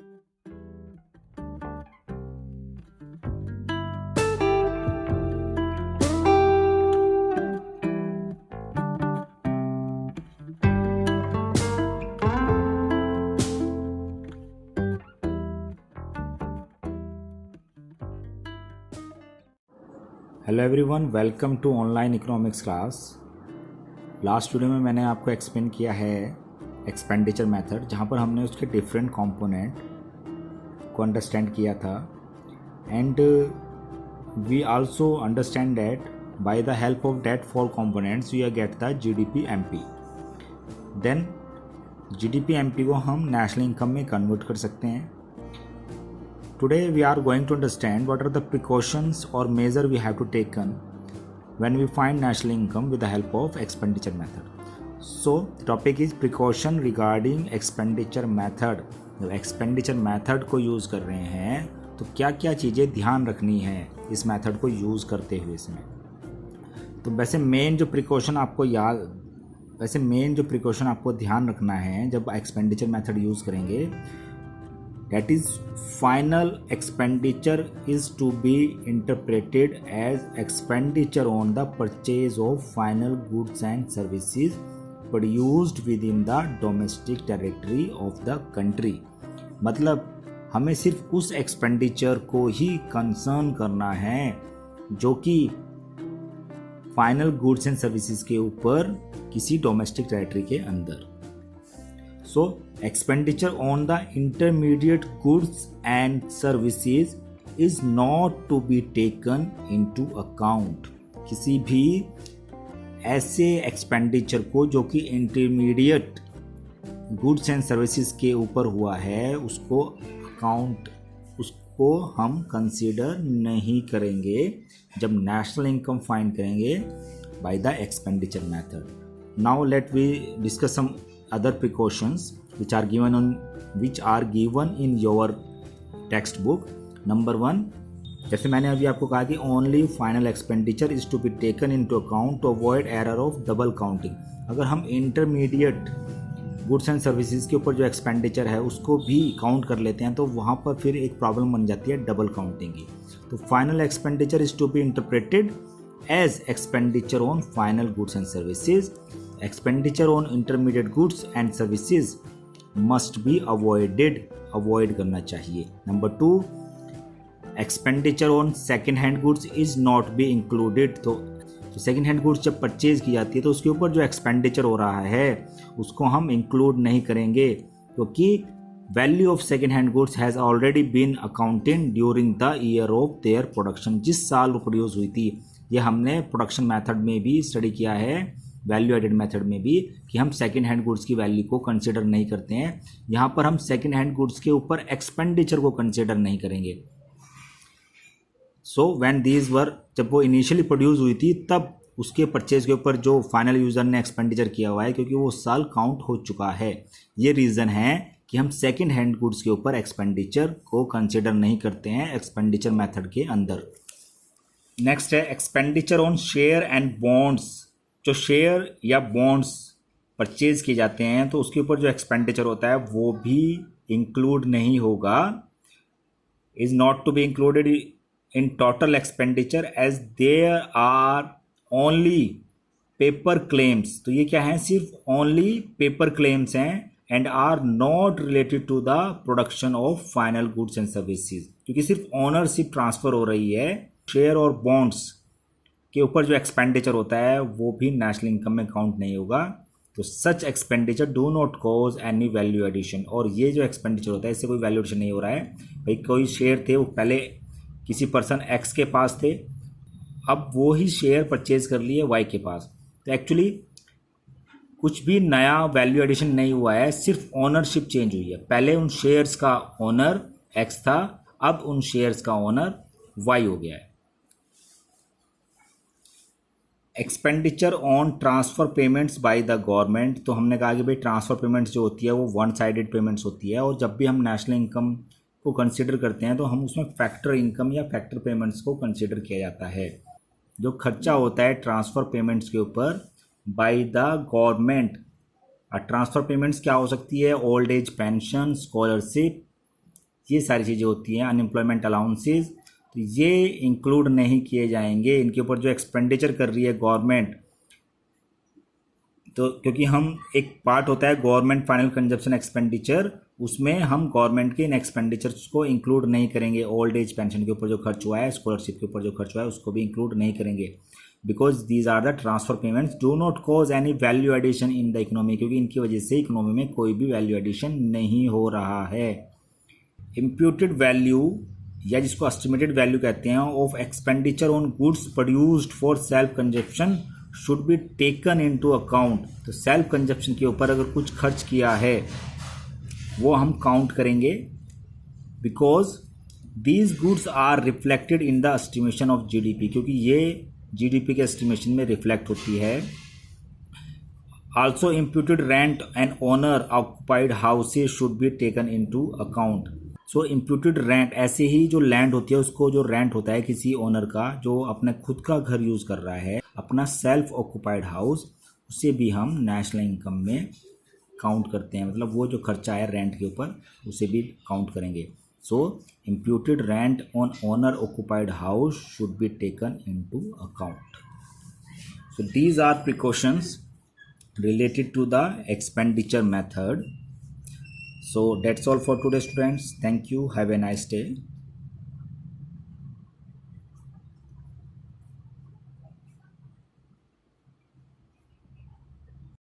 Hello everyone, welcome to online economics class. Last video में मैंने आपको एक्सप्लेन किया है एक्सपेंडिचर मेथड, जहाँ पर हमने उसके डिफरेंट कंपोनेंट को अंडरस्टैंड किया था। And we also understand that by the help of that four components we get the GDP MP. Then GDP MP को हम नेशनल इनकम में कन्वर्ट कर सकते हैं। Today we are going to understand what are the precautions or measure we have to take when we find national income with the help of expenditure method. So the topic is precaution regarding expenditure method. जब expenditure method को use कर रहे हैं तो क्या क्या चीज़ें ध्यान रखनी है इस मेथड को यूज़ करते हुए इसमें। तो वैसे मेन जो प्रिकॉशन आपको ध्यान रखना है जब एक्सपेंडिचर मेथड यूज़ करेंगे, that is final expenditure is to be interpreted as expenditure on the purchase of final goods and services produced within the domestic territory of the country। मतलब हमें सिर्फ उस एक्सपेंडिचर को ही कंसर्न करना है जो कि फाइनल गुड्स एंड सर्विसेज के ऊपर किसी डोमेस्टिक टेरिटरी के अंदर। So expenditure on the intermediate goods and services is not to be taken into account। किसी भी ऐसे एक्सपेंडिचर को जो कि इंटरमीडिएट गुड्स एंड सर्विसेज के ऊपर हुआ है उसको हम कंसीडर नहीं करेंगे जब नेशनल इनकम फाइंड करेंगे by the expenditure method. Now let we discuss some other precautions which are given in your textbook। Number 1, जैसे मैंने अभी आपको कहा कि only final expenditure is to be taken into account to avoid error of double counting। अगर हम intermediate goods and services के ऊपर जो एक्सपेंडिचर है उसको भी काउंट कर लेते हैं तो वहाँ पर फिर एक प्रॉब्लम बन जाती है डबल काउंटिंग की। तो final expenditure is to be interpreted as expenditure on final goods and services. Expenditure on intermediate goods and services must be avoid करना चाहिए। Number 2, expenditure on second hand goods is not be included. तो second hand goods जब purchase की जाती है तो उसके ऊपर जो एक्सपेंडिचर हो रहा है उसको हम इंक्लूड नहीं करेंगे क्योंकि value of second hand goods has already been accounted during the year of their production. जिस साल वो प्रोड्यूस हुई थी, ये हमने प्रोडक्शन मेथड में भी स्टडी किया है, वैल्यू एडेड मेथड में भी, कि हम सेकेंड हैंड गुड्स की वैल्यू को कंसिडर नहीं करते हैं। यहाँ पर हम सेकेंड हैंड गुड्स के ऊपर एक्सपेंडिचर को कंसिडर नहीं करेंगे। सो व्हेन दीज वर, जब वो इनिशियली प्रोड्यूस हुई थी तब उसके परचेज के ऊपर जो फाइनल यूज़र ने एक्सपेंडिचर किया हुआ है क्योंकि वो साल काउंट हो चुका है। ये रीज़न है कि हम सेकेंड हैंड गुड्स के ऊपर एक्सपेंडिचर को कंसिडर नहीं करते हैं एक्सपेंडिचर मेथड के अंदर। नेक्स्ट है expenditure on share and bonds. जो शेयर या बॉन्ड्स परचेज किए जाते हैं तो उसके ऊपर जो एक्सपेंडिचर होता है वो भी इंक्लूड नहीं होगा, is not to be included in total expenditure as there are only paper claims. तो ये क्या है, सिर्फ ओनली पेपर क्लेम्स हैं and are not related to the production of final goods and services. क्योंकि सिर्फ ओनरशिप ट्रांसफर हो रही है, शेयर और बॉन्ड्स के ऊपर जो एक्सपेंडिचर होता है वो भी नेशनल इनकम में काउंट नहीं होगा। तो such expenditure do not cause any value addition. और ये जो एक्सपेंडिचर होता है इससे कोई वैल्यू एडिशन नहीं हो रहा है। भाई कोई शेयर थे, वो पहले किसी पर्सन एक्स के पास थे, अब वो ही शेयर परचेज कर लिए वाई के पास। तो एक्चुअली कुछ भी नया वैल्यू एडिशन नहीं हुआ है, सिर्फ ओनरशिप चेंज हुई है। पहले उन शेयर्स का ओनर एक्स था, अब उन शेयर्स का ओनर वाई हो गया है। Expenditure on transfer payments by the government. तो हमने कहा कि भाई ट्रांसफ़र पेमेंट्स जो होती है वो वन साइडेड पेमेंट्स होती है, और जब भी हम नेशनल इनकम को कंसिडर करते हैं तो हम उसमें फैक्टर इनकम या फैक्टर पेमेंट्स को कंसिडर किया जाता है। जो खर्चा होता है ट्रांसफ़र पेमेंट्स के ऊपर by the government. Transfer payments क्या हो सकती है, ओल्ड एज पेंशन, स्कॉलरशिप, ये सारी चीज़ें होती हैं, अनएम्प्लॉयमेंट अलाउंसेज, तो ये इंक्लूड नहीं किए जाएंगे। इनके ऊपर जो एक्सपेंडिचर कर रही है गवर्नमेंट, तो क्योंकि हम एक पार्ट होता है गवर्नमेंट फाइनल कंजप्शन एक्सपेंडिचर, उसमें हम गवर्नमेंट के इन एक्सपेंडिचर्स को इंक्लूड नहीं करेंगे। ओल्ड एज पेंशन के ऊपर जो खर्च हुआ है, स्कॉलरशिप के ऊपर जो खर्च हुआ है, उसको भी इंक्लूड नहीं करेंगे, because these are the transfer payments do not cause any value addition in the economy, क्योंकि इनकी वजह से इकोनॉमी में कोई भी वैल्यू एडिशन नहीं हो रहा है। इम्प्यूटेड वैल्यू या जिसको एस्टिमेटेड वैल्यू कहते हैं of expenditure on goods produced for self consumption should be taken into account. तो सेल्फ कंजप्शन के ऊपर अगर कुछ खर्च किया है वो हम काउंट करेंगे, because these goods are reflected in the estimation of GDP, क्योंकि ये जीडीपी के एस्टिमेशन में रिफ्लेक्ट होती है। Also imputed rent and owner occupied houses should be taken into account. So imputed rent, ऐसे ही जो लैंड होती है उसको जो रेंट होता है किसी ओनर का जो अपने खुद का घर यूज़ कर रहा है, अपना सेल्फ ऑक्युपाइड हाउस, उसे भी हम नेशनल इनकम में काउंट करते हैं, मतलब वो जो खर्चा है रेंट के ऊपर उसे भी काउंट करेंगे। So imputed rent on owner occupied house should be taken into account. So these are precautions related to the expenditure method. So that's all for today students. Thank you. Have a nice day.